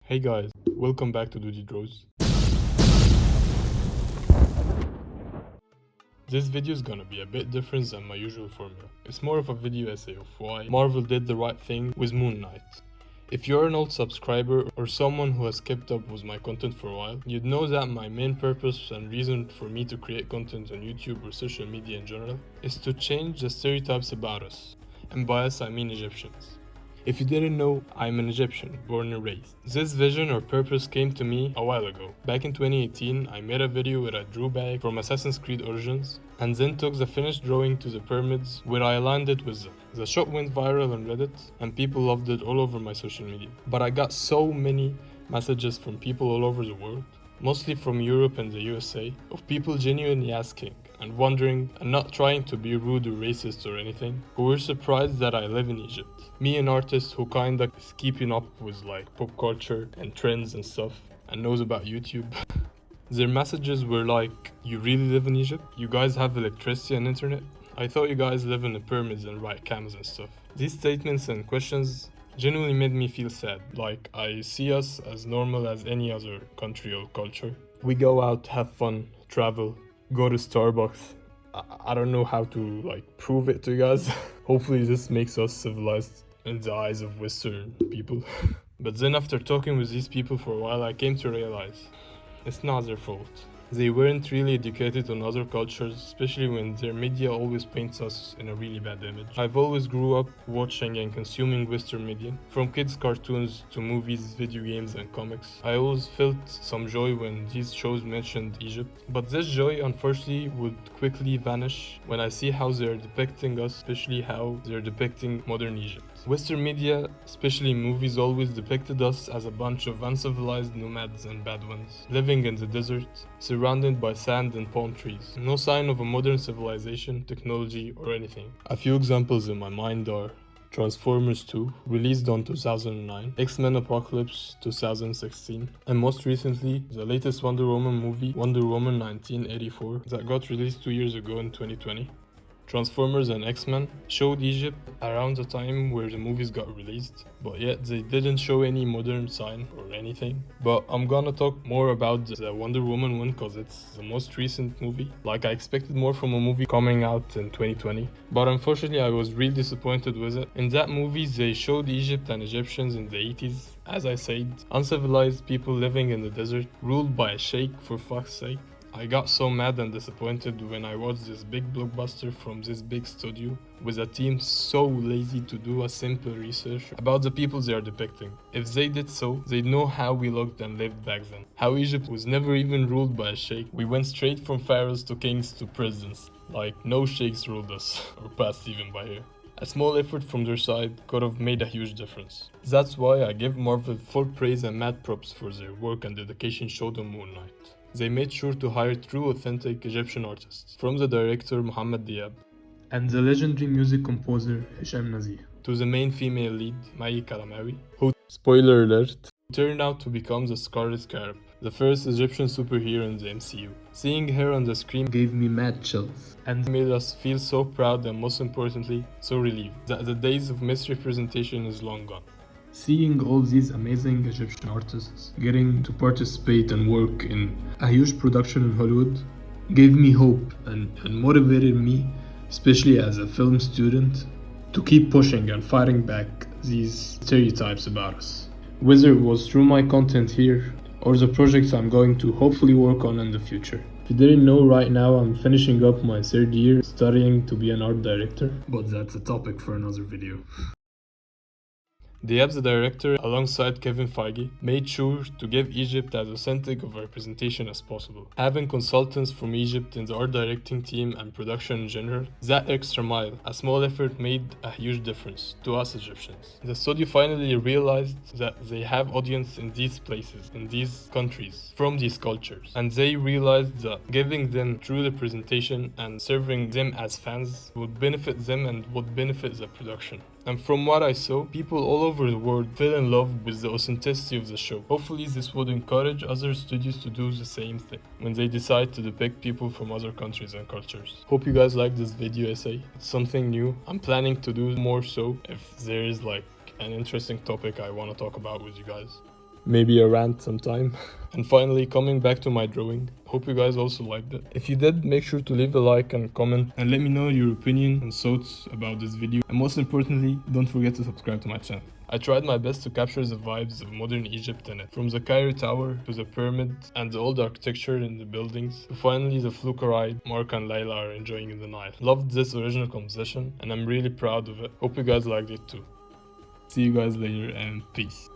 Hey guys, welcome back to DoodyDraws. This video is gonna be a bit different than my usual formula. It's more of a video essay of why Marvel did the right thing with Moon Knight. If you're an old subscriber or someone who has kept up with my content for a while, you'd know that my main purpose and reason for me to create content on YouTube or social media in general is to change the stereotypes about us. And by us I mean Egyptians. If you didn't know, I'm an Egyptian, born and raised. This vision or purpose came to me a while ago. Back in 2018, I made a video where I drew back from Assassin's Creed Origins and then took the finished drawing to the pyramids where I aligned it with them. The shot went viral on Reddit and people loved it all over my social media. But I got so many messages from people all over the world, mostly from Europe and the USA, of people genuinely asking and wondering and not trying to be rude or racist or anything, who were surprised that I live in Egypt. Me, an artist who kinda is keeping up with like pop culture and trends and stuff and knows about YouTube. Their messages were like, you really live in Egypt? You guys have electricity and internet? I thought you guys live in the pyramids and ride camels and stuff. These statements and questions genuinely made me feel sad. Like, I see us as normal as any other country or culture. We go out, have fun, travel, go to Starbucks. I don't know how to like prove it to you guys. Hopefully this makes us civilized in the eyes of Western people. But then after talking with these people for a while, I came to realize it's not their fault. They weren't really educated on other cultures, especially when their media always paints us in a really bad image. I've always grew up watching and consuming Western media, from kids' cartoons to movies, video games and comics. I always felt some joy when these shows mentioned Egypt, but this joy unfortunately would quickly vanish when I see how they're depicting us, especially how they're depicting modern Egypt. Western media, especially movies, always depicted us as a bunch of uncivilized nomads and Bedouins, living in the desert, surrounded by sand and palm trees. No sign of a modern civilization, technology, or anything. A few examples in my mind are Transformers 2, released on 2009, X-Men Apocalypse 2016, and most recently, the latest Wonder Woman movie, Wonder Woman 1984, that got released 2 years ago in 2020. Transformers and X-Men showed Egypt around the time where the movies got released, but yet they didn't show any modern sign or anything. But I'm gonna talk more about the Wonder Woman one cause it's the most recent movie. Like, I expected more from a movie coming out in 2020, but unfortunately I was really disappointed with it. In that movie they showed Egypt and Egyptians in the 80s, as I said, uncivilized people living in the desert, ruled by a sheikh for fuck's sake. I got so mad and disappointed when I watched this big blockbuster from this big studio with a team so lazy to do a simple research about the people they are depicting. If they did so, they'd know how we looked and lived back then. How Egypt was never even ruled by a sheikh. We went straight from pharaohs to kings to presidents. Like, no sheikhs ruled us, or passed even by here. A small effort from their side could have made a huge difference. That's why I give Marvel full praise and mad props for their work and dedication showed on Moon Knight. They made sure to hire true authentic Egyptian artists, from the director Mohammed Diab and the legendary music composer Hisham Nazir, to the main female lead Mai Kalamawi, who, spoiler alert, turned out to become the Scarlet Scarab, the first Egyptian superhero in the MCU. Seeing her on the screen gave me mad chills and made us feel so proud and, most importantly, so relieved that the days of misrepresentation is long gone. Seeing all these amazing Egyptian artists getting to participate and work in a huge production in Hollywood gave me hope and motivated me, especially as a film student, to keep pushing and fighting back these stereotypes about us. Whether it was through my content here or the projects I'm going to hopefully work on in the future. If you didn't know, right now I'm finishing up my third year studying to be an art director, but that's a topic for another video. Diab, the director, alongside Kevin Feige, made sure to give Egypt as authentic of a representation as possible. Having consultants from Egypt in the art directing team and production in general, that extra mile, a small effort made a huge difference to us Egyptians. The studio finally realized that they have audience in these places, in these countries, from these cultures. And they realized that giving them true representation and serving them as fans would benefit them and would benefit the production. And from what I saw, people all over the world fell in love with the authenticity of the show. Hopefully this would encourage other studios to do the same thing when they decide to depict people from other countries and cultures. Hope you guys like this video essay. It's something new. I'm planning to do more so if there is like an interesting topic I want to talk about with you guys. maybe a rant sometime. And finally, coming back to my drawing, hope you guys also liked it. If you did, make sure to leave a like and comment and let me know your opinion and thoughts about this video. And most importantly, don't forget to subscribe to my channel. I tried my best to capture the vibes of modern Egypt in it, from the Cairo Tower to the pyramid and the old architecture in the buildings, to finally the fluke ride Mark and Layla are enjoying in the Nile. Loved this original composition and I'm really proud of it. Hope you guys liked it too. See you guys later and peace.